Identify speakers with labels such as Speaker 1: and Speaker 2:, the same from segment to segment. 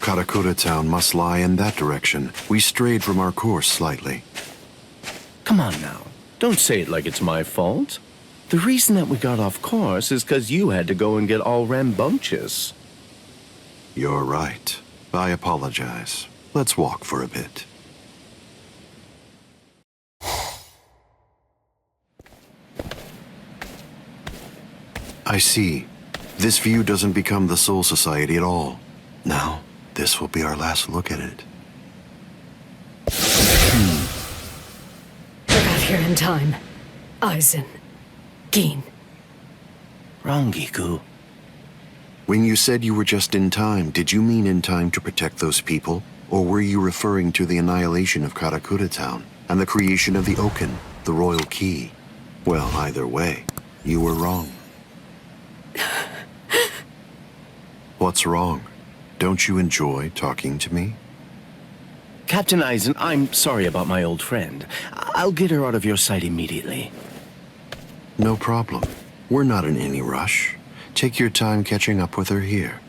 Speaker 1: Karakura town must lie in that direction. We strayed from our course slightly.
Speaker 2: Come on now. Don't say it like it's my fault. The reason that we got off course is because you had to go and get all rambunctious.
Speaker 1: You're right. I apologize. Let's walk for a bit. I see. This view doesn't become the Soul Society at all. Now, this will be our last look at it.
Speaker 3: I got here in time. Aizen. Gin.
Speaker 2: Rangiku.
Speaker 1: When you said you were just in time, did you mean in time to protect those people? Or were you referring to the annihilation of Karakura town and the creation of the Oken, the royal key? Well, either way, you were wrong. What's wrong? Don't you enjoy talking to me?
Speaker 2: Captain Aizen, I'm sorry about my old friend. I'll get her out of your sight immediately.
Speaker 1: No problem. We're not in any rush. Take your time catching up with her here.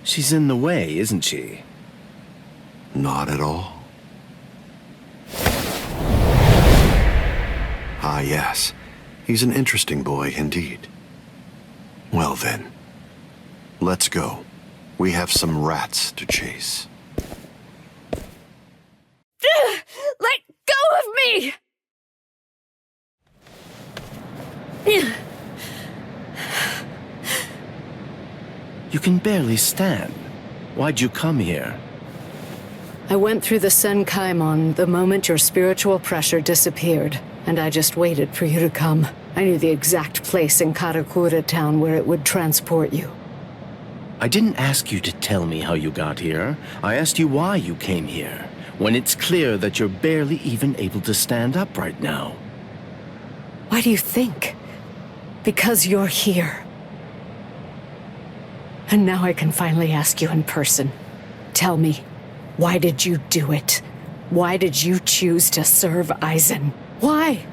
Speaker 2: She's in the way, isn't she?
Speaker 1: Not at all. Ah, yes. He's an interesting boy indeed. Well then, let's go. We have some rats to chase.
Speaker 3: Let go of me!
Speaker 2: You can barely stand. Why'd you come here?
Speaker 3: I went through the Senkaimon the moment your spiritual pressure disappeared, and I just waited for you to come. I knew the exact place in Karakura town where it would transport you.
Speaker 2: I didn't ask you to tell me how you got here. I asked you why you came here, when it's clear that you're barely even able to stand up right now.
Speaker 3: Why do you think? Because you're here. And now I can finally ask you in person. Tell me, why did you do it? Why did you choose to serve Aizen? Why?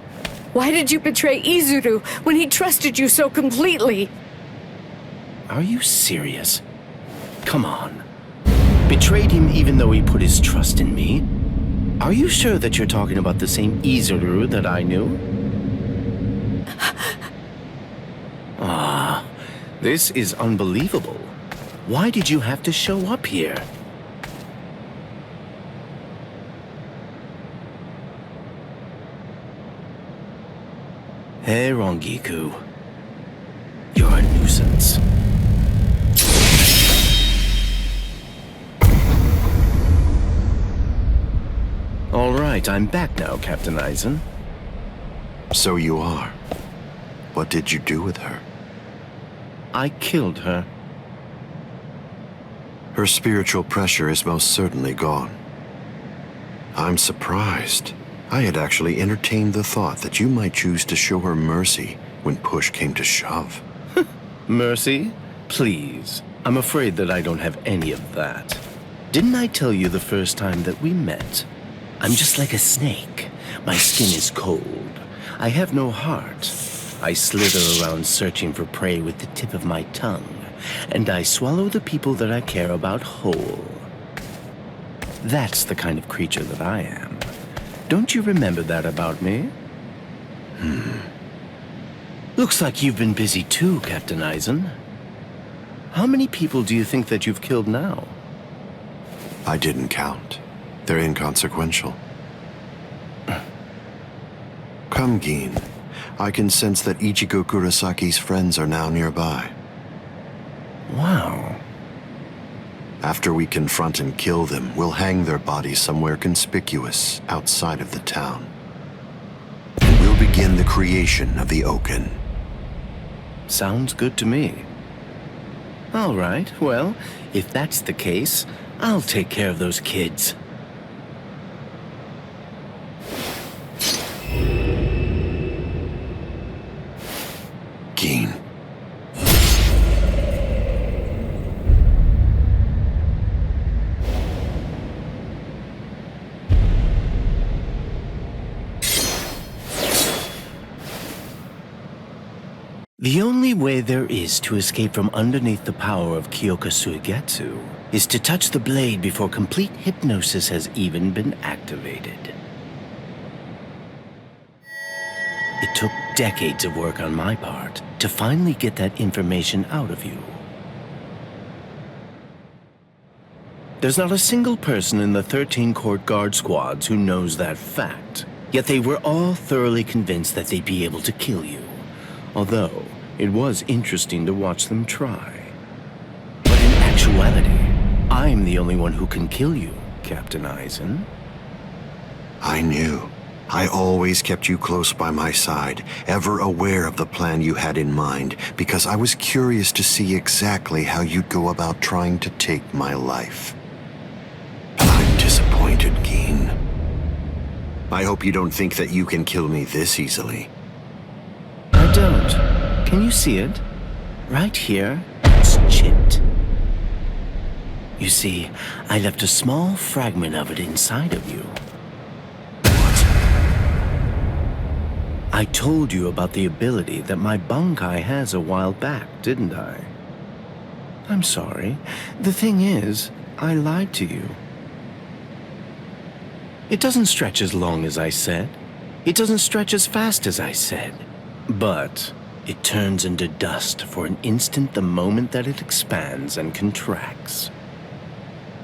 Speaker 3: Why did you betray Izuru when he trusted you so completely?
Speaker 2: Are you serious? Come on. Betrayed him even though he put his trust in me? Are you sure that you're talking about the same Izuru that I knew? Ah, this is unbelievable. Why did you have to show up here? Hey, Rangiku. You're a nuisance. All right, I'm back now, Captain Aizen.
Speaker 1: So you are. What did you do with her?
Speaker 2: I killed her.
Speaker 1: Her spiritual pressure is most certainly gone. I'm surprised. I had actually entertained the thought that you might choose to show her mercy when push came to shove.
Speaker 2: Mercy? Please. I'm afraid that I don't have any of that. Didn't I tell you the first time that we met? I'm just like a snake. My skin is cold. I have no heart. I slither around searching for prey with the tip of my tongue, and I swallow the people that I care about whole. That's the kind of creature that I am. Don't you remember that about me? Looks like you've been busy too, Captain Aizen. How many people do you think that you've killed now?
Speaker 1: I didn't count. They're inconsequential. Come, Gin. I can sense that Ichigo Kurosaki's friends are now nearby.
Speaker 2: Wow.
Speaker 1: After we confront and kill them, we'll hang their bodies somewhere conspicuous outside of the town. And we'll begin the creation of the Oken.
Speaker 2: Sounds good to me. All right, well, if that's the case, I'll take care of those kids.
Speaker 1: Gin.
Speaker 2: The only way there is to escape from underneath the power of Kyoka Suigetsu is to touch the blade before complete hypnosis has even been activated. It took decades of work on my part to finally get that information out of you. There's not a single person in the 13 court guard squads who knows that fact, yet they were all thoroughly convinced that they'd be able to kill you. Although, it was interesting to watch them try. But in actuality, I'm the only one who can kill you, Captain Eisen.
Speaker 1: I knew. I always kept you close by my side, ever aware of the plan you had in mind, because I was curious to see exactly how you'd go about trying to take my life. I'm disappointed, Geen. I hope you don't think that you can kill me this easily.
Speaker 2: I don't. Can you see it? Right here, it's chipped. You see, I left a small fragment of it inside of you.
Speaker 1: What?
Speaker 2: I told you about the ability that my Bankai has a while back, didn't I? I'm sorry. The thing is, I lied to you. It doesn't stretch as long as I said. It doesn't stretch as fast as I said. But it turns into dust for an instant the moment that it expands and contracts.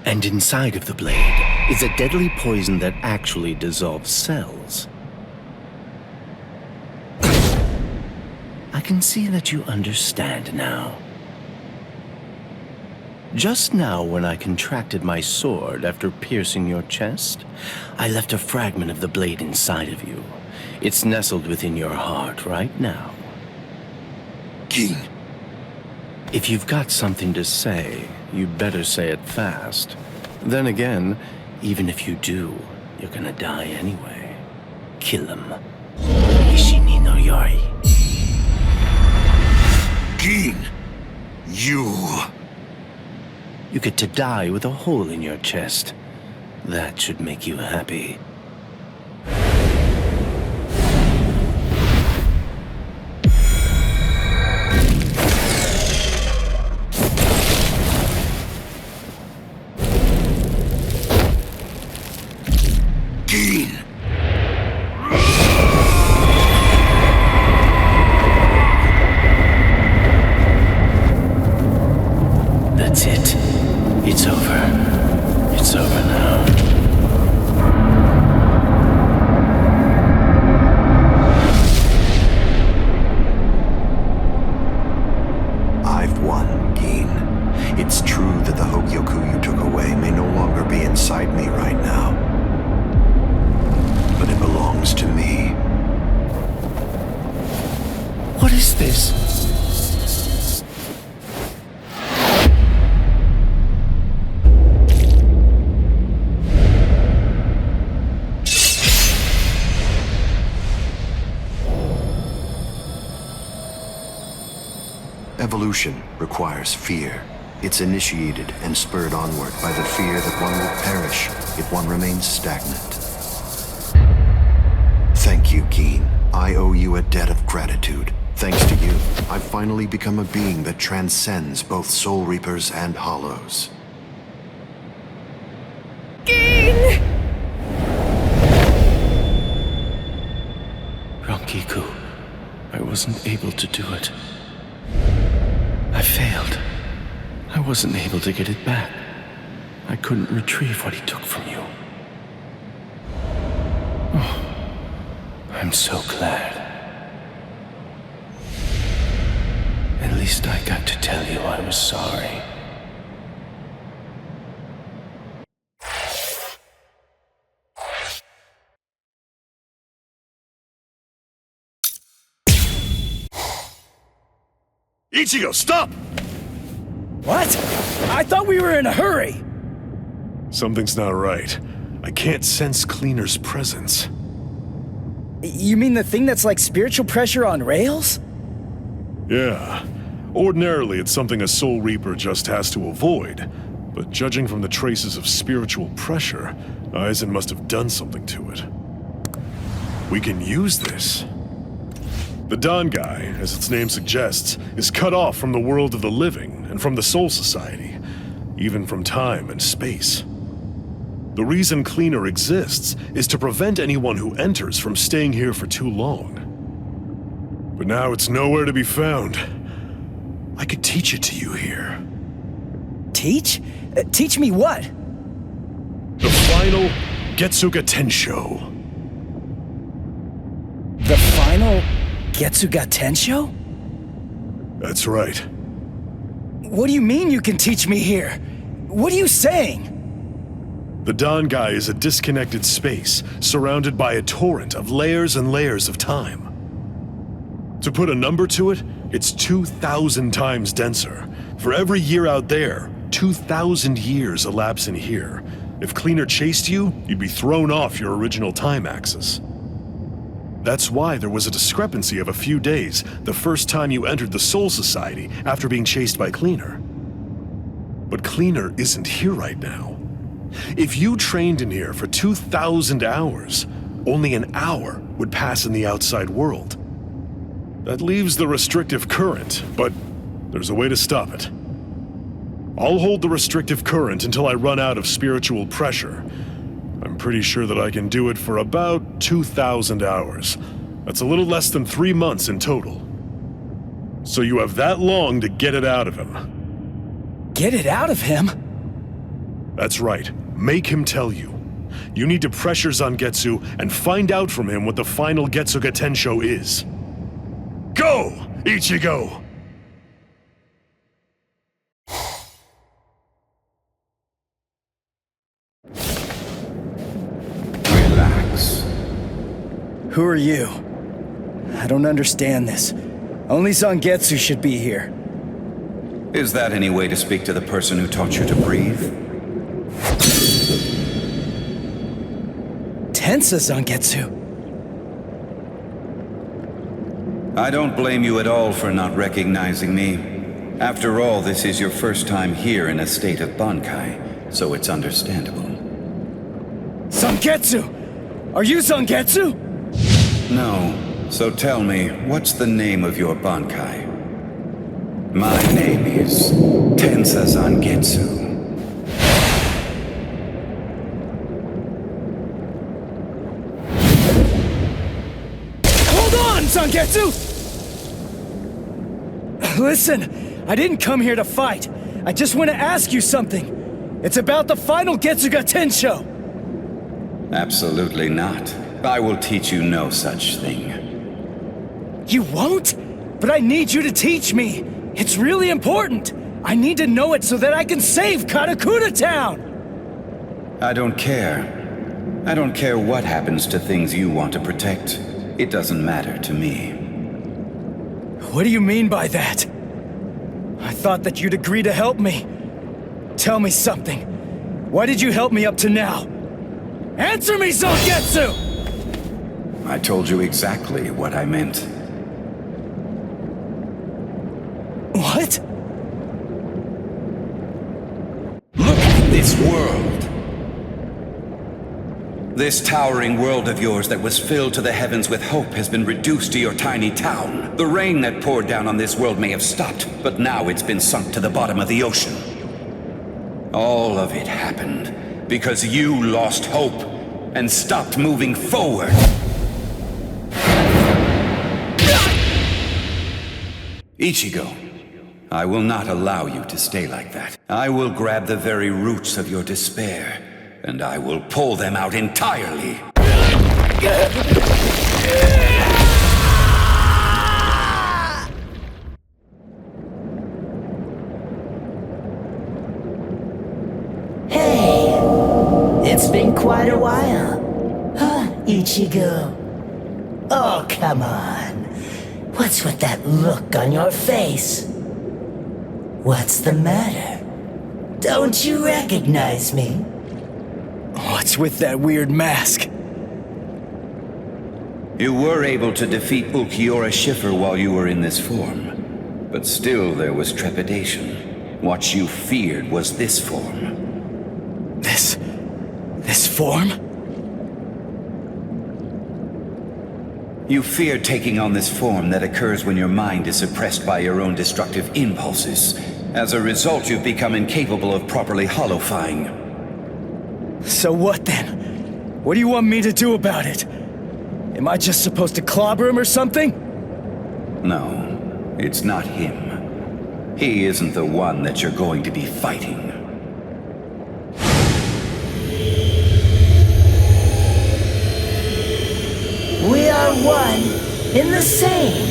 Speaker 2: And inside of the blade is a deadly poison that actually dissolves cells. I can see that you understand now. Just now, when I contracted my sword after piercing your chest, I left a fragment of the blade inside of you. It's nestled within your heart right now.
Speaker 1: Geen.
Speaker 2: If you've got something to say, you better say it fast. Then again, even if you do, you're gonna die anyway. Kill him. Ishini no Yori.
Speaker 1: Geen! You...
Speaker 2: You get to die with a hole in your chest. That should make you happy.
Speaker 1: Geen!
Speaker 2: That's it. It's over. It's over now.
Speaker 1: I've won, Geen. It's true that the Hogyoku you took away may no longer be inside me right now. But it belongs to me.
Speaker 2: What is this?
Speaker 1: Evolution requires fear. It's initiated and spurred onward by the fear that one will perish if one remains stagnant. Thank you, Geen. I owe you a debt of gratitude. Thanks to you, I've finally become a being that transcends both Soul Reapers and Hollows.
Speaker 3: Geen!
Speaker 2: Rankiku, I wasn't able to do it. I failed. I wasn't able to get it back. I couldn't retrieve what he took from you. Oh, I'm so glad. At least I got to tell you I was sorry.
Speaker 4: Ichigo, stop!
Speaker 5: What? I thought we were in a hurry!
Speaker 4: Something's not right. I can't sense Cleaner's presence.
Speaker 5: You mean the thing that's like spiritual pressure on rails?
Speaker 4: Yeah. Ordinarily, it's something a Soul Reaper just has to avoid. But judging from the traces of spiritual pressure, Eisen must have done something to it. We can use this. The Bankai, as its name suggests, is cut off from the world of the living and from the Soul Society, even from time and space. The reason Cleaner exists is to prevent anyone who enters from staying here for too long. But now it's nowhere to be found. I could teach it to you here.
Speaker 5: Teach? Teach me what?
Speaker 4: The final Getsuga Tensho.
Speaker 5: The final Getsuga Tensho?
Speaker 4: That's right.
Speaker 5: What do you mean you can teach me here? What are you saying?
Speaker 4: The Bankai is a disconnected space, surrounded by a torrent of layers and layers of time. To put a number to it, it's 2,000 times denser. For every year out there, 2,000 years elapse in here. If Cleaner chased you, you'd be thrown off your original time axis. That's why there was a discrepancy of a few days the first time you entered the Soul Society after being chased by Cleaner. But Cleaner isn't here right now. If you trained in here for 2,000 hours, only an hour would pass in the outside world. That leaves the restrictive current, but there's a way to stop it. I'll hold the restrictive current until I run out of spiritual pressure. I'm pretty sure that I can do it for about 2,000 hours. That's a little less than 3 months in total. So you have that long to get it out of him.
Speaker 5: Get it out of him?
Speaker 4: That's right. Make him tell you. You need to pressure Zangetsu and find out from him what the final Getsuga Tensho is. Go, Ichigo!
Speaker 6: Relax.
Speaker 5: Who are you? I don't understand this. Only Zangetsu should be here.
Speaker 6: Is that any way to speak to the person who taught you to breathe?
Speaker 5: Tensa Zangetsu.
Speaker 6: I don't blame you at all for not recognizing me. After all, this is your first time here in a state of Bankai, so it's understandable.
Speaker 5: Zangetsu! Are you Zangetsu?
Speaker 6: No. So tell me, what's the name of your Bankai? My name is Tensa Zangetsu.
Speaker 5: Hold on, Zangetsu! Listen, I didn't come here to fight. I just want to ask you something. It's about the final Getsuga Tensho.
Speaker 6: Absolutely not. I will teach you no such thing.
Speaker 5: You won't? But I need you to teach me. It's really important. I need to know it so that I can save Karakura Town.
Speaker 6: I don't care. I don't care what happens to things you want to protect. It doesn't matter to me.
Speaker 5: What do you mean by that? I thought that you'd agree to help me. Tell me something. Why did you help me up to now? Answer me, Zangetsu!
Speaker 6: I told you exactly what I meant.
Speaker 5: What?
Speaker 6: Look at this world! This towering world of yours that was filled to the heavens with hope has been reduced to your tiny town. The rain that poured down on this world may have stopped, but now it's been sunk to the bottom of the ocean. All of it happened because you lost hope and stopped moving forward. Ichigo, I will not allow you to stay like that. I will grab the very roots of your despair, and I will pull them out entirely.
Speaker 7: Hey, it's been quite a while. Huh, Ichigo? Oh, come on. What's with that look on your face? What's the matter? Don't you recognize me?
Speaker 5: What's with that weird mask?
Speaker 6: You were able to defeat Ulquiorra Schiffer while you were in this form. But still there was trepidation. What you feared was this form.
Speaker 5: This form?
Speaker 6: You fear taking on this form that occurs when your mind is suppressed by your own destructive impulses. As a result, you've become incapable of properly holofying.
Speaker 5: So what then? What do you want me to do about it? Am I just supposed to clobber him or something?
Speaker 6: No, it's not him. He isn't the one that you're going to be fighting.
Speaker 7: We are one in the same.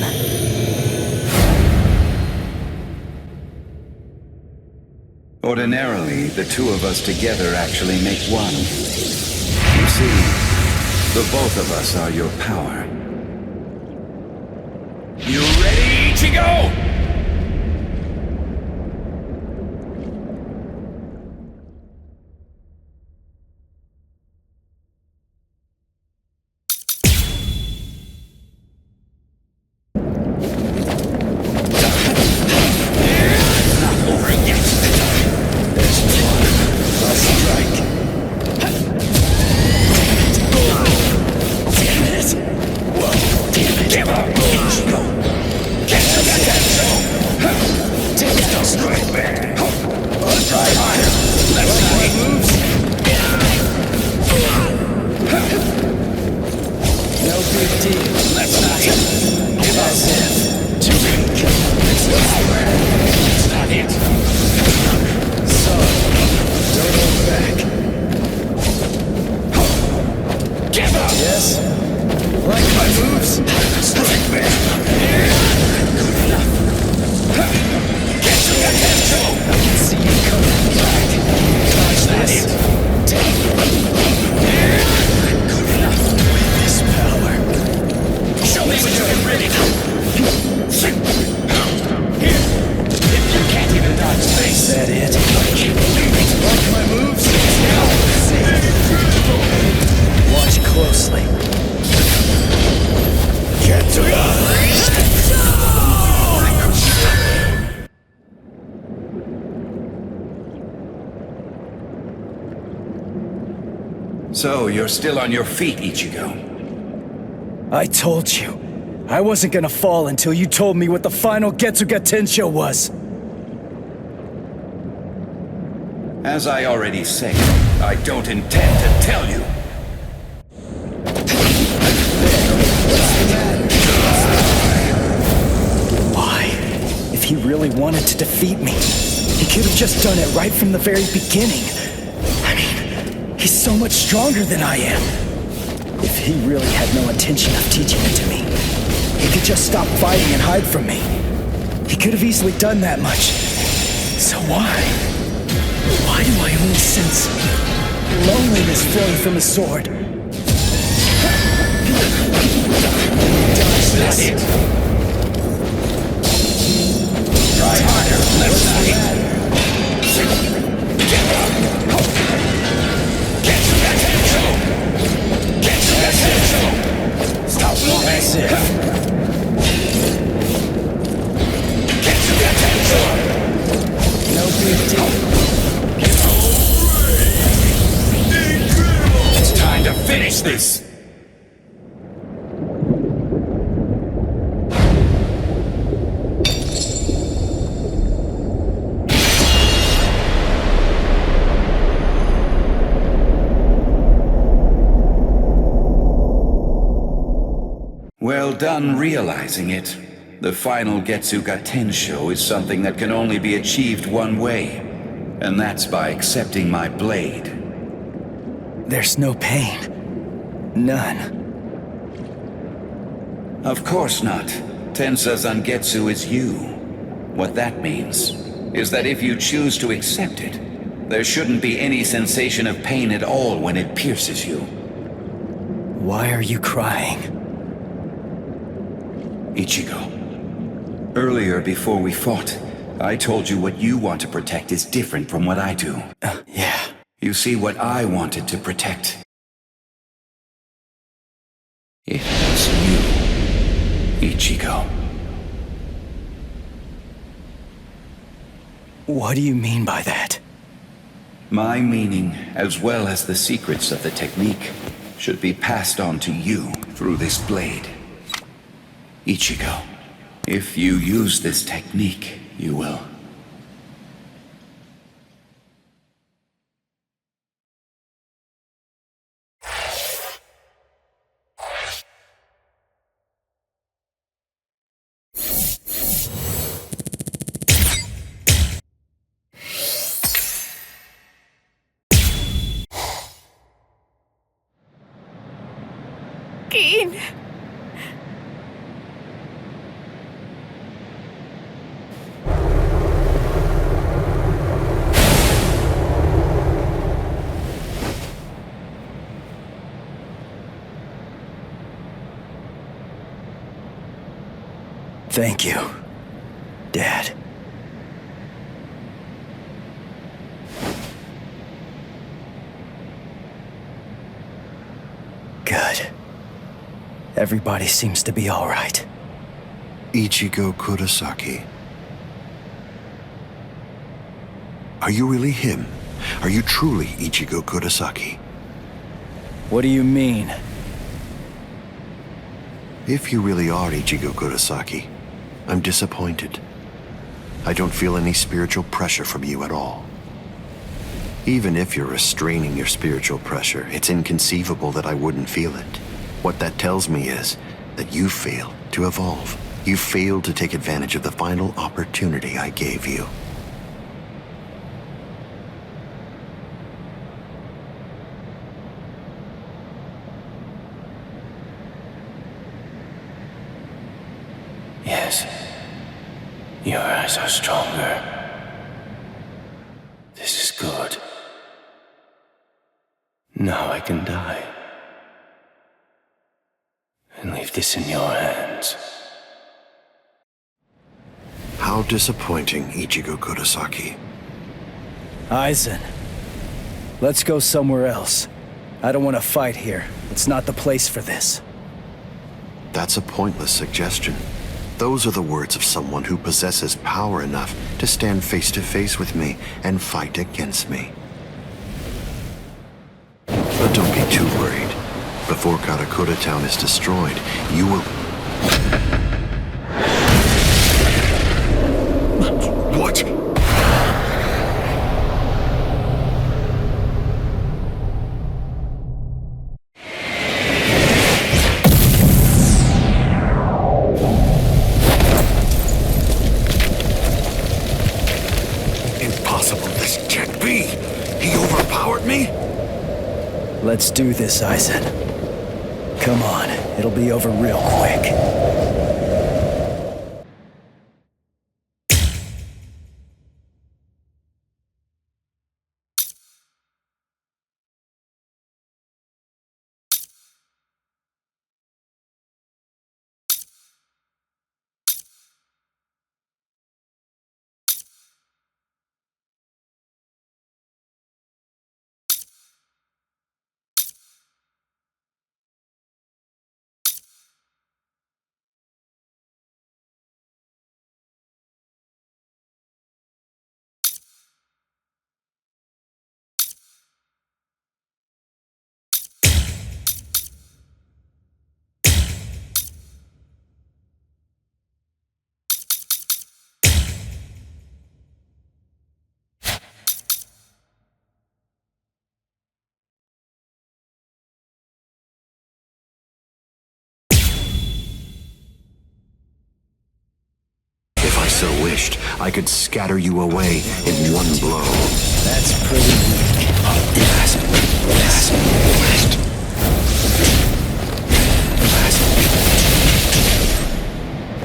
Speaker 6: Ordinarily, the two of us together actually make one. You see, the both of us are your power.
Speaker 8: You ready, Ichigo?
Speaker 6: So, you're still on your feet, Ichigo.
Speaker 5: I told you. I wasn't gonna fall until you told me what the final Getsuga Tensho was.
Speaker 6: As I already said, I don't intend to tell you.
Speaker 5: Why? If he really wanted to defeat me, he could have just done it right from the very beginning. I mean, he's so much stronger than I am. If he really had no intention of teaching it to me, he could just stop fighting and hide from me. He could have easily done that much. So why? Why do I only sense loneliness flowing from his sword? Dodge this.
Speaker 6: Try harder. Let's not hit. Get up. Get to that head. Get to that head. Stop moving.
Speaker 5: That's it.
Speaker 6: Get to that head.
Speaker 5: No big deal.
Speaker 8: It's time to finish this!
Speaker 6: Well done realizing it. The final Getsuga Tensho is something that can only be achieved one way, and that's by accepting my blade.
Speaker 5: There's no pain. None.
Speaker 6: Of course not. Tensa Zangetsu is you. What that means is that if you choose to accept it, there shouldn't be any sensation of pain at all when it pierces you.
Speaker 5: Why are you crying?
Speaker 6: Ichigo, earlier before we fought, I told you what you want to protect is different from what I do.
Speaker 5: Yeah.
Speaker 6: You see, what I wanted to protect, it was you, Ichigo.
Speaker 5: What do you mean by that?
Speaker 6: My meaning, as well as the secrets of the technique, should be passed on to you through this blade. Ichigo, if you use this technique, you will.
Speaker 3: Keen.
Speaker 5: Thank you, Dad. Good. Everybody seems to be all right.
Speaker 1: Ichigo Kurosaki. Are you really him? Are you truly Ichigo Kurosaki?
Speaker 5: What do you mean?
Speaker 1: If you really are Ichigo Kurosaki, I'm disappointed. I don't feel any spiritual pressure from you at all. Even if you're restraining your spiritual pressure, it's inconceivable that I wouldn't feel it. What that tells me is that you failed to evolve. You failed to take advantage of the final opportunity I gave you.
Speaker 2: Yes. Your eyes are stronger. This is good. Now I can die. And leave this in your hands.
Speaker 1: How disappointing, Ichigo Kurosaki.
Speaker 5: Aizen, let's go somewhere else. I don't want to fight here. It's not the place for this.
Speaker 1: That's a pointless suggestion. Those are the words of someone who possesses power enough to stand face to face with me and fight against me. But don't be too worried. Before Karakura Town is destroyed, you will... What? Impossible, this can't be! He overpowered me?
Speaker 5: Let's do this, Aizen. Come on, it'll be over real quick.
Speaker 1: If I so wished, I could scatter you away in one blow.
Speaker 5: That's pretty weak.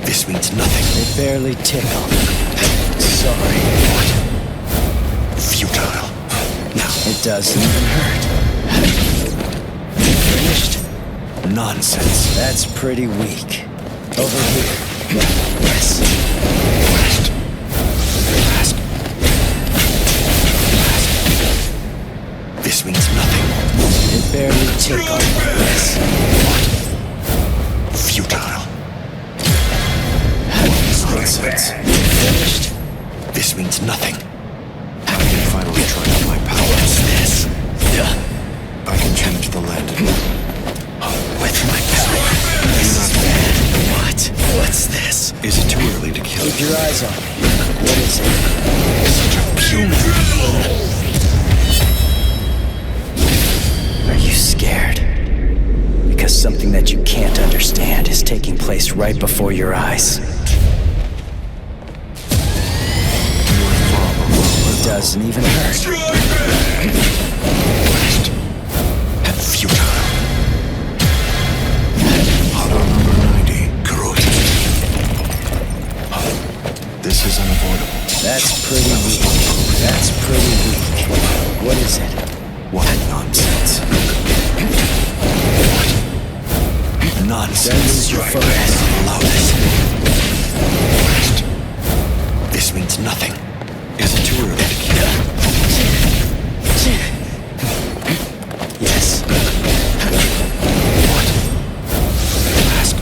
Speaker 1: This means nothing.
Speaker 5: It barely tickled. Sorry.
Speaker 1: What? Futile. Now.
Speaker 5: It doesn't even hurt. Finished?
Speaker 1: Nonsense.
Speaker 5: That's pretty weak. Over here. Yes.
Speaker 1: Last. Last. Last. This means nothing.
Speaker 5: It barely tickled. Yes.
Speaker 1: What? Futile. Nonsense.
Speaker 5: Finished?
Speaker 1: This means nothing. I can finally try out my powers. This. I can change the land. With my power.
Speaker 5: What? What's this?
Speaker 1: Is it too early to kill
Speaker 5: Keep
Speaker 1: you?
Speaker 5: your eyes on me. What is it? Are you scared? Because something that you can't understand is taking place right before your eyes. It doesn't even hurt.
Speaker 1: Futile. Hollow number 90, Kurosaki. This is unavoidable.
Speaker 5: That's pretty weak. That's pretty weak. What is it?
Speaker 1: What nonsense.
Speaker 5: Then
Speaker 1: Nonsense.
Speaker 5: lose your focus.
Speaker 1: Allow this. This means nothing. Is it too early to kill?
Speaker 5: Yes.
Speaker 1: What? Ask.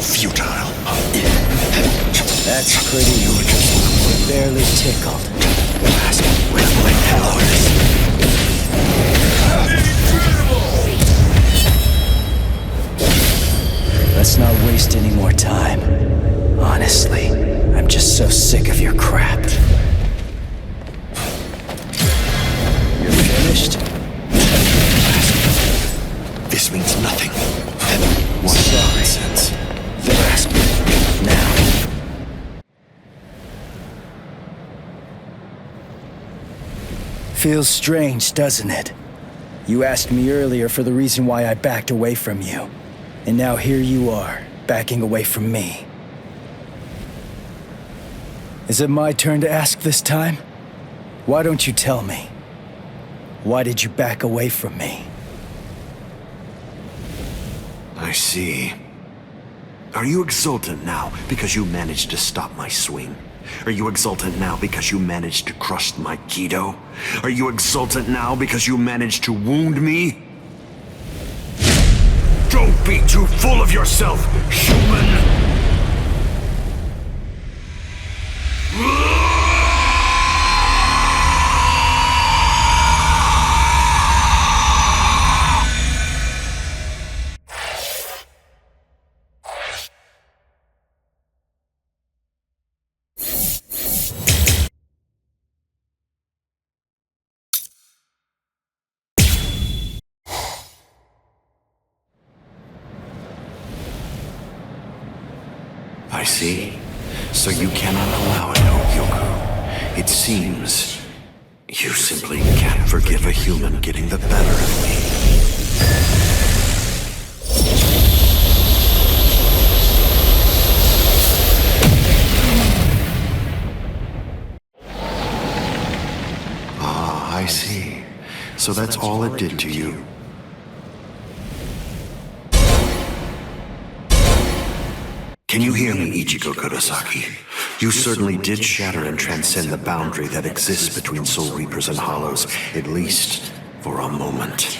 Speaker 1: Futile.
Speaker 5: That's pretty weak. We're barely tickled.
Speaker 1: Ask. With my powers.
Speaker 5: Let's not waste any more time. Honestly, I'm just so sick of your crap. You're finished?
Speaker 1: This means nothing. What nonsense.
Speaker 5: Ask me now. Feels strange, doesn't it? You asked me earlier for the reason why I backed away from you. And now here you are, backing away from me. Is it my turn to ask this time? Why don't you tell me? Why did you back away from me?
Speaker 1: I see. Are you exultant now because you managed to stop my swing? Are you exultant now because you managed to crush my Kido? Are you exultant now because you managed to wound me? Don't be too full of yourself, human! I see. So you cannot allow it, Okyoku. It seems you simply can't forgive a human getting the better of me. Ah, I see. So that's all it did to you. Can you hear me, Ichigo Kurosaki? You certainly did shatter and transcend the boundary that exists between Soul Reapers and Hollows, at least for a moment.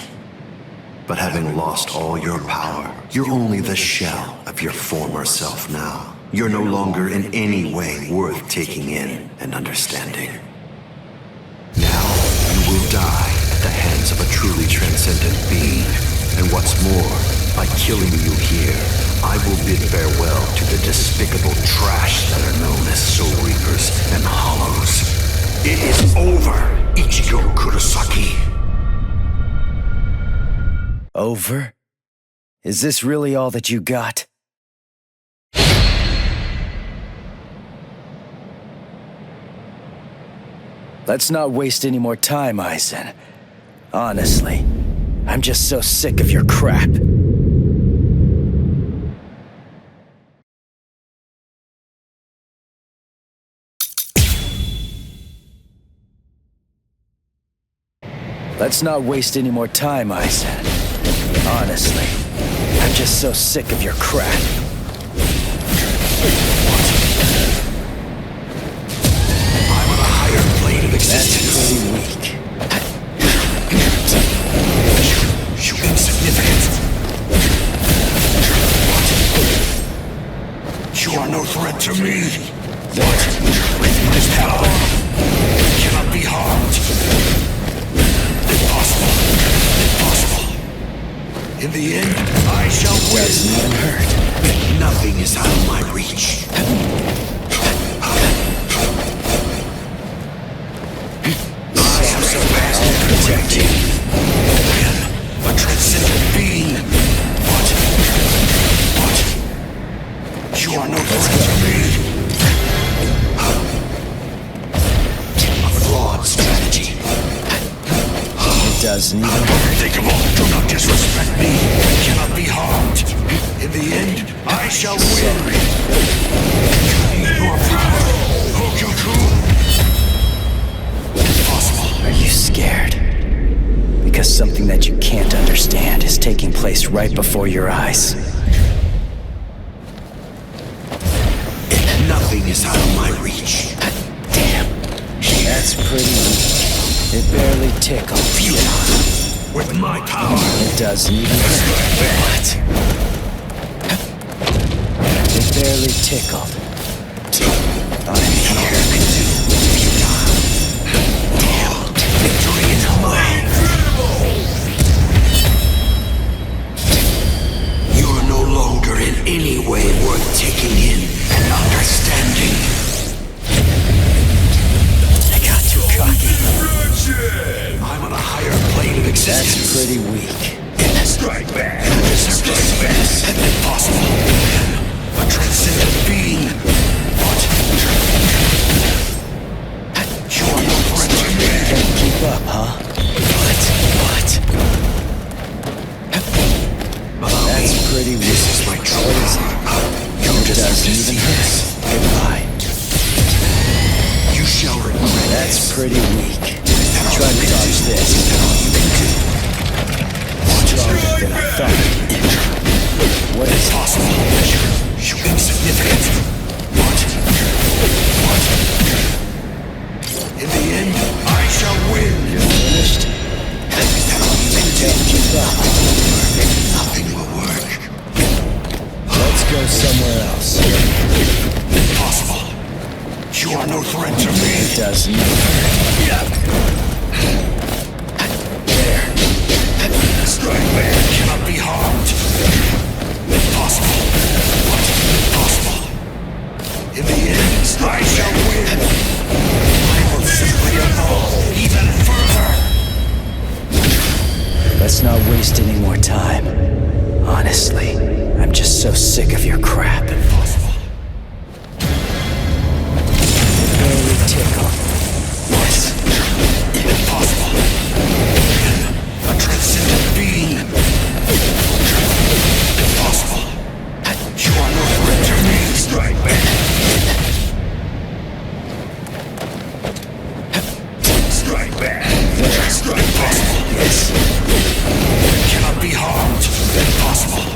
Speaker 1: But having lost all your power, you're only the shell of your former self now. You're no longer in any way worth taking in and understanding. Now, you will die at the hands of a truly transcendent being. And what's more, by killing you here, I will bid farewell to the despicable trash that are known as Soul Reapers and Hollows. It is over, Ichigo Kurosaki.
Speaker 5: Over? Is this really all that you got? Let's not waste any more time, Aizen. Honestly, I'm just so sick of your crap. Let's not waste any more time, Aizen. Honestly, I'm just so sick of your crap.
Speaker 1: I'm on a higher plane of existence.
Speaker 5: That's pretty weak.
Speaker 1: You insignificant. What? You are no threat to me. What? With my power, you cannot be harmed. Impossible. Impossible. In the end, I shall win.
Speaker 5: Doesn't even hurt.
Speaker 1: Nothing is out of my reach. I am so vast and protected. I am a transcendent being. What? You are no threat to me. A flawed strategy.
Speaker 5: It doesn't even hurt.
Speaker 1: Unthinkable. Do not disrespect me. I cannot be harmed. In the end, I shall win. Your power.
Speaker 5: Are you scared? Because something that you can't understand is taking place right before your eyes.
Speaker 1: Nothing is out of my reach.
Speaker 5: Damn. That's pretty weak. It barely tickled.
Speaker 1: With my power.
Speaker 5: It doesn't even hurt. What? It barely tickled. I'm here.
Speaker 1: Victory is mine. You are no longer in any way worth taking in and understanding.
Speaker 5: I got too cocky.
Speaker 1: I'm on a higher plane of existence.
Speaker 5: That's pretty weak.
Speaker 1: Strike back. Strike back. Impossible. A transcendent being. What? You are no threat to me.
Speaker 5: Can't keep up, huh? What? That's pretty weak.
Speaker 1: This is my true
Speaker 5: What is it? It doesn't even hurt. Goodbye.
Speaker 1: You shall regret.
Speaker 5: That's pretty weak. Try to dodge this. Stronger than I thought. What is
Speaker 1: Possible. You insignificant. What? In the end, I shall win.
Speaker 5: finished? Can't keep up.
Speaker 1: Nothing will work.
Speaker 5: Let's go somewhere else.
Speaker 1: Impossible. You are no threat to me.
Speaker 5: It doesn't even hurt.
Speaker 1: Strike back cannot be harmed. Impossible. What? Impossible. In the end, I shall win. I will simply evolve even further.
Speaker 5: Let's not waste any more time. Honestly, I'm just so sick of your crap.
Speaker 1: Impossible.
Speaker 5: It barely tickled.
Speaker 1: What? Impossible. A transcendent being. Impossible. You are no threat to me. Strike back. Strike back. Strike back.
Speaker 5: Yes.
Speaker 1: Cannot be harmed. Impossible.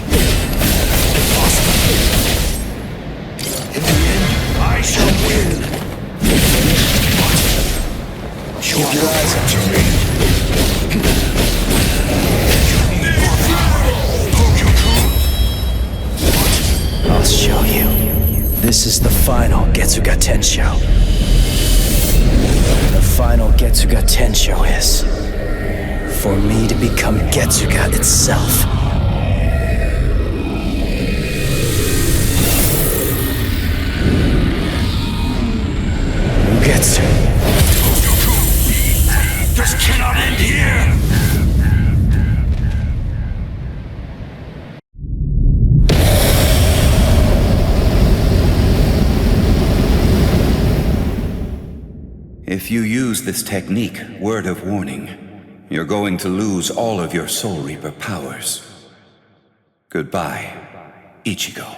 Speaker 1: Impossible. In the end, I shall win. What? You are no threat to me.
Speaker 5: I'll show you. This is the final Getsuga Tensho. The final Getsuga Tensho is for me to become Getsuga itself. Getsu.
Speaker 1: This cannot end here!
Speaker 6: If you use this technique, word of warning, you're going to lose all of your Soul Reaper powers. Goodbye, Ichigo.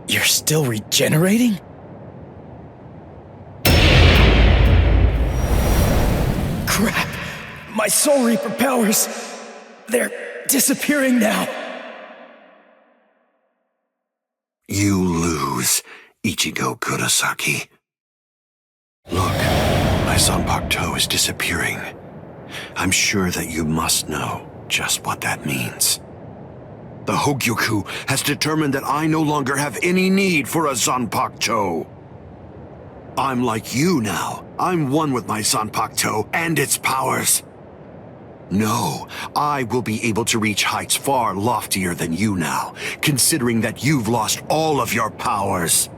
Speaker 5: You're still regenerating? Crap! My Soul Reaper powers! They're disappearing now!
Speaker 1: You lose, Ichigo Kurosaki. Look, my Zanpakuto is disappearing. I'm sure that you must know just what that means. The Hogyoku has determined that I no longer have any need for a Zanpakuto. I'm like you now. I'm one with my Zanpakuto and its powers. No, I will be able to reach heights far loftier than you now, considering that you've lost all of your powers.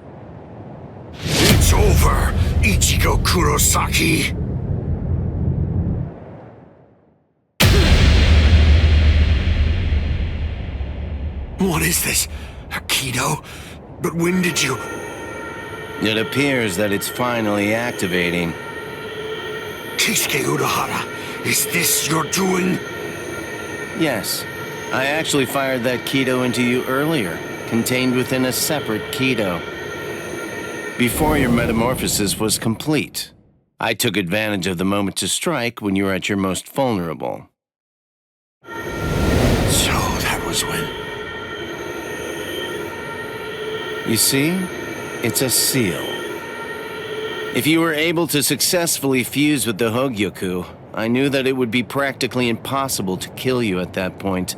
Speaker 1: It's over, Ichigo Kurosaki! What is this? A Kido? But when did you...
Speaker 2: It appears that it's finally activating.
Speaker 1: Keisuke Urahara, is this your doing?
Speaker 2: Yes. I actually fired that Kido into you earlier, contained within a separate Kido. Before your metamorphosis was complete, I took advantage of the moment to strike when you were at your most vulnerable.
Speaker 1: So that was when...
Speaker 2: You see? It's a seal. If you were able to successfully fuse with the Hogyoku, I knew that it would be practically impossible to kill you at that point.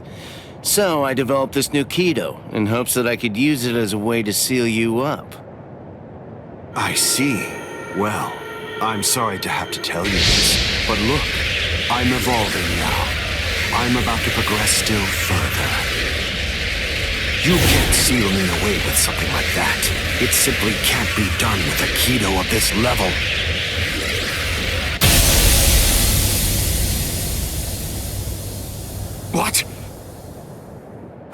Speaker 2: So I developed this new Kido in hopes that I could use it as a way to seal you up.
Speaker 1: I see. Well, I'm sorry to have to tell you this, but look, I'm evolving now. I'm about to progress still further. You can't seal me away with something like that. It simply can't be done with a Kido of this level. What?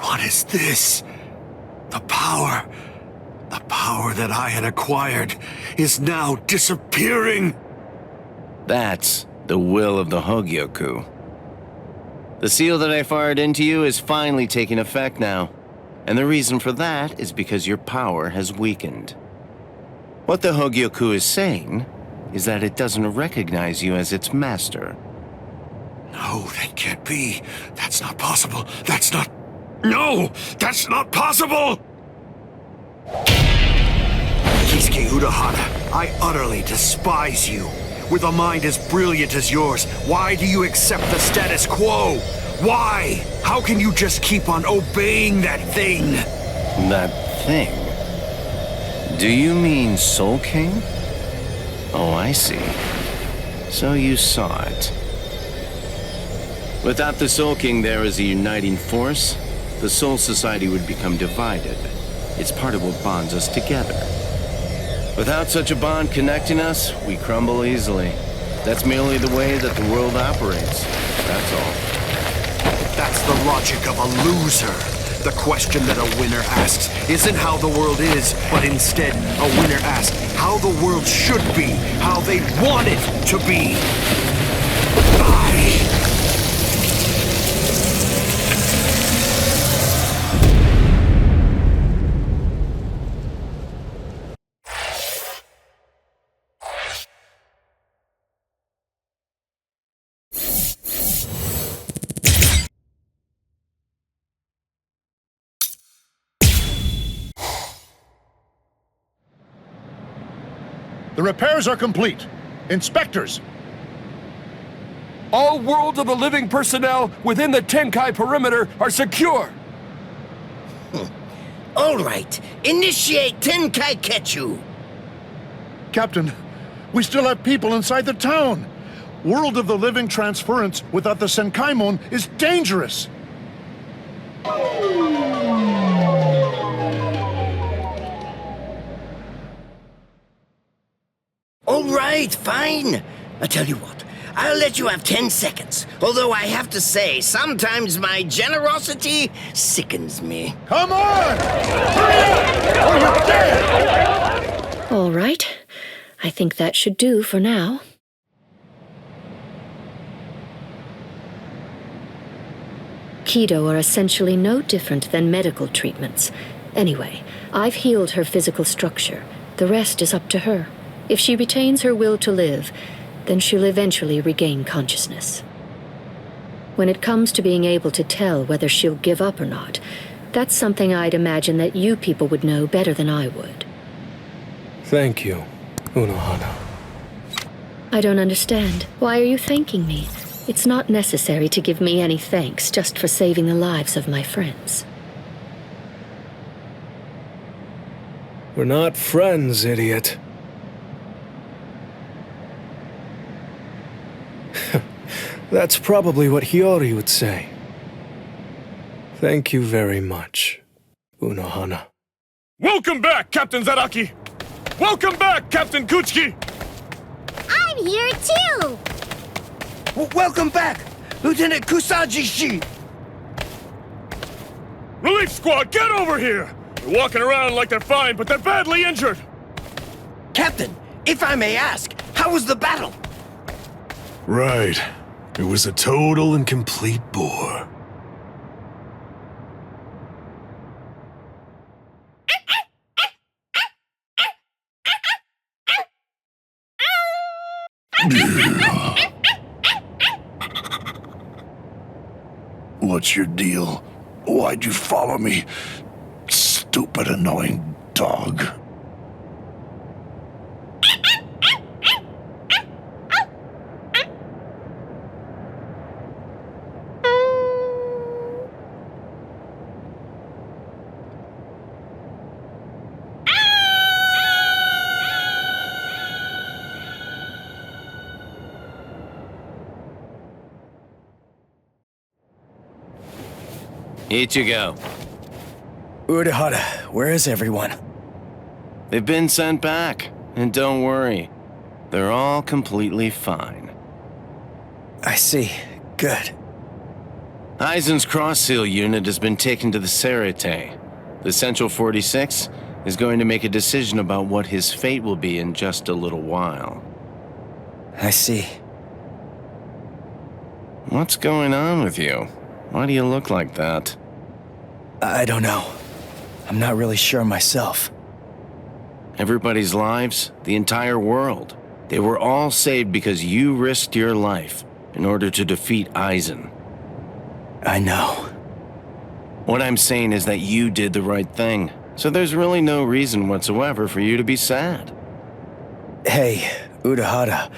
Speaker 1: What is this? The power that I had acquired is now disappearing.
Speaker 2: That's the will of the Hogyoku. The seal that I fired into you is finally taking effect now. And the reason for that is because your power has weakened. What the Hogyoku is saying is that it doesn't recognize you as its master.
Speaker 1: No, that can't be. That's not possible. That's not... No! That's not possible! Keisuke Urahara, I utterly despise you. With a mind as brilliant as yours, why do you accept the status quo? Why? How can you just keep on obeying that thing?
Speaker 2: That thing? Do you mean Soul King? Oh, I see. So you saw it. Without the Soul King there as a uniting force, the Soul Society would become divided. It's part of what bonds us together. Without such a bond connecting us, we crumble easily. That's merely the way that the world operates. That's all.
Speaker 1: That's the logic of a loser. The question that a winner asks isn't how the world is, but instead, a winner asks how the world should be, how they want it to be.
Speaker 9: The repairs are complete. Inspectors!
Speaker 8: All World of the Living personnel within the Tenkai perimeter are secure.
Speaker 7: All right, initiate Tenkai Ketchu.
Speaker 9: Captain, we still have people inside the town. World of the Living transference without the Senkaimon is dangerous.
Speaker 7: All right, fine. I tell you what, I'll let you have 10 seconds. Although I have to say, sometimes my generosity sickens me.
Speaker 9: Come on! Hurry up! Or you're dead!
Speaker 3: All right. I think that should do for now. Kido are essentially no different than medical treatments. Anyway, I've healed her physical structure. The rest is up to her. If she retains her will to live, then she'll eventually regain consciousness. When it comes to being able to tell whether she'll give up or not, that's something I'd imagine that you people would know better than I would.
Speaker 10: Thank you, Unohana. I don't understand. Why are you thanking me? It's not necessary to give me any thanks just for saving the lives of my friends.
Speaker 5: We're not friends, idiot. That's probably what Hiyori would say. Thank you very much, Unohana.
Speaker 4: Welcome back, Captain Zaraki! Welcome back, Captain Kuchiki!
Speaker 11: I'm here too!
Speaker 12: Welcome back, Lieutenant Kusaji-shi!
Speaker 4: Relief squad, get over here! They're walking around like they're fine, but they're badly injured!
Speaker 12: Captain, if I may ask, how was the battle?
Speaker 4: Right. It was a total and complete bore.
Speaker 9: What's your deal? Why'd you follow me? Stupid, annoying dog.
Speaker 2: Ichigo.
Speaker 5: Urahara, where is everyone?
Speaker 2: They've been sent back. And don't worry, they're all completely fine.
Speaker 5: I see. Good.
Speaker 2: Aizen's cross-seal unit has been taken to the Serite. The Central 46 is going to make a decision about what his fate will be in just a little while.
Speaker 5: I see.
Speaker 2: What's going on with you? Why do you look like that?
Speaker 5: I don't know. I'm not really sure myself.
Speaker 2: Everybody's lives, the entire world, they were all saved because you risked your life in order to defeat Aizen.
Speaker 5: I know.
Speaker 2: What I'm saying is that you did the right thing, so there's really no reason whatsoever for you to be sad.
Speaker 5: Hey, Urahara,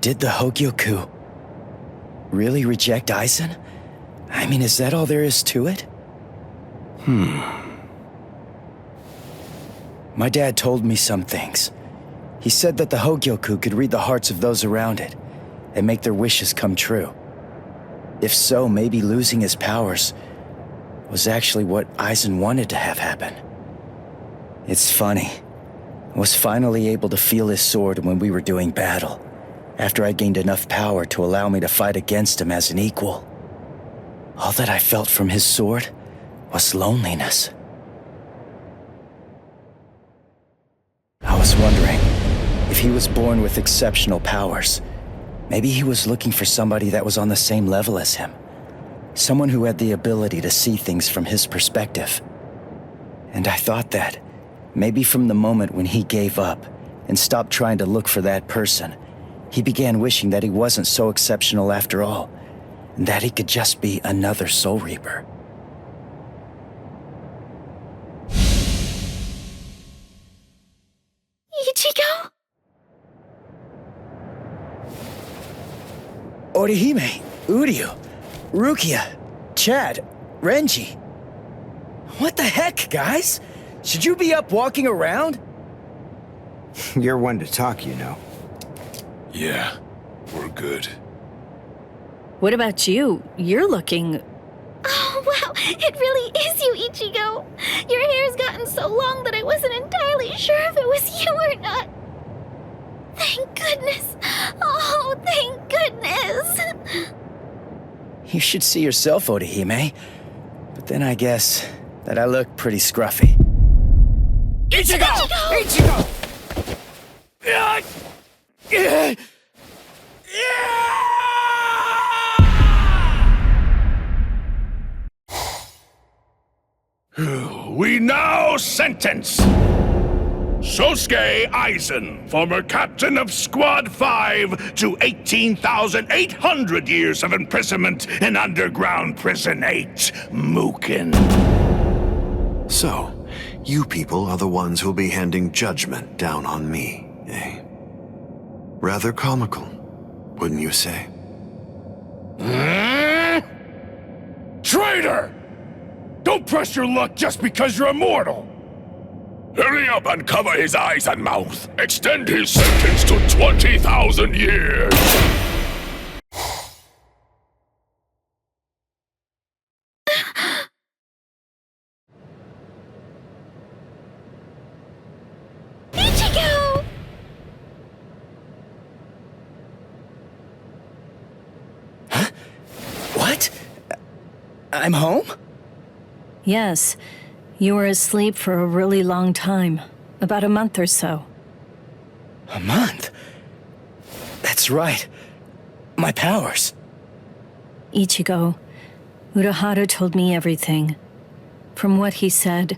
Speaker 5: did the Hogyoku really reject Aizen? I mean, is that all there is to it? My dad told me some things. He said that the Hogyoku could read the hearts of those around it and make their wishes come true. If so, maybe losing his powers was actually what Aizen wanted to have happen. It's funny. I was finally able to feel his sword when we were doing battle, after I gained enough power to allow me to fight against him as an equal. All that I felt from his sword was loneliness. I was wondering if he was born with exceptional powers. Maybe he was looking for somebody that was on the same level as him. Someone who had the ability to see things from his perspective. And I thought that, maybe from the moment when he gave up and stopped trying to look for that person, he began wishing that he wasn't so exceptional after all, and that he could just be another Soul Reaper.
Speaker 11: Ichigo?
Speaker 5: Orihime, Uryu, Rukia, Chad, Renji. What the heck, guys? Should you be up walking around?
Speaker 12: You're one to talk, you know.
Speaker 4: Yeah, we're good.
Speaker 10: What about you? You're looking...
Speaker 11: Oh, wow, it really is you, Ichigo. Your hair's gotten so long that I wasn't entirely sure if it was you or not. Thank goodness. Oh, thank goodness.
Speaker 5: You should see yourself, Orihime. But then I guess that I look pretty scruffy.
Speaker 11: Ichigo!
Speaker 5: Ichigo!
Speaker 9: We now sentence Sosuke Aizen, former captain of Squad 5, to 18,800 years of imprisonment in Underground Prison 8, Mukin.
Speaker 1: So, you people are the ones who'll be handing judgment down on me, eh? Rather comical, wouldn't you say?
Speaker 9: Traitor! Don't press your luck just because you're immortal! Hurry up and cover his eyes and mouth. Extend his sentence to 20,000 years.
Speaker 11: Ichigo!
Speaker 5: What? I'm home?
Speaker 3: Yes. You were asleep for a really long time. About a month or so.
Speaker 5: A month? That's right. My powers.
Speaker 3: Ichigo, Urahara told me everything. From what he said,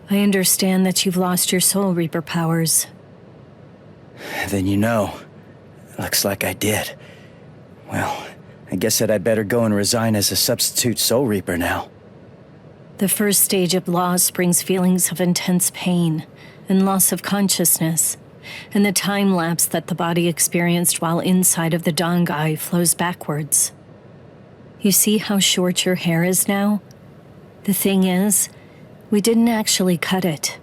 Speaker 3: I understand that you've lost your Soul Reaper powers.
Speaker 5: Then you know. Looks like I did. Well, I guess that I'd better go and resign as a substitute Soul Reaper now.
Speaker 3: The first stage of loss brings feelings of intense pain and loss of consciousness, and the time lapse that the body experienced while inside of the Bankai flows backwards. You see how short your hair is now? The thing is, we didn't actually cut it.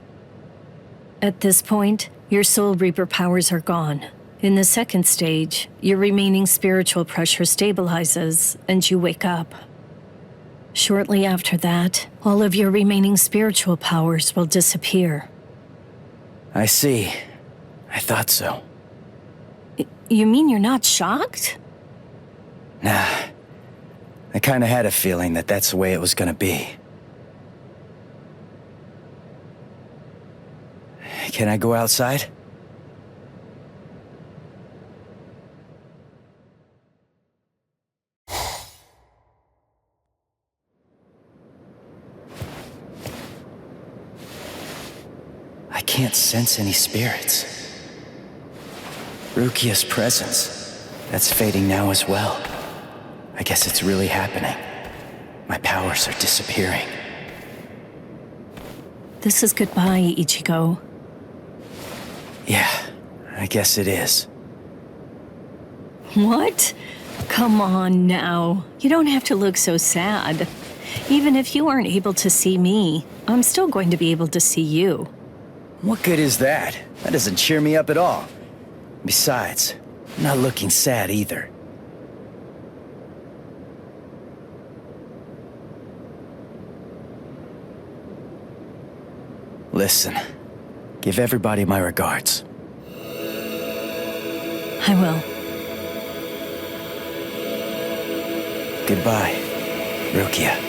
Speaker 3: At this point, your Soul Reaper powers are gone. In the second stage, your remaining spiritual pressure stabilizes, and you wake up. Shortly after that, all of your remaining spiritual powers will disappear.
Speaker 5: I see. I thought so.
Speaker 3: You mean you're not shocked?
Speaker 5: Nah. I kinda had a feeling that that's the way it was gonna be. Can I go outside? I can't sense any spirits. Rukia's presence, that's fading now as well. I guess it's really happening. My powers are disappearing.
Speaker 3: This is goodbye, Ichigo.
Speaker 5: Yeah, I guess it is.
Speaker 3: What? Come on now. You don't have to look so sad. Even if you aren't able to see me, I'm still going to be able to see you.
Speaker 5: What good is that? That doesn't cheer me up at all. Besides, I'm not looking sad either. Listen, give everybody my regards.
Speaker 3: I will.
Speaker 5: Goodbye, Rukia.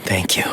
Speaker 5: Thank you.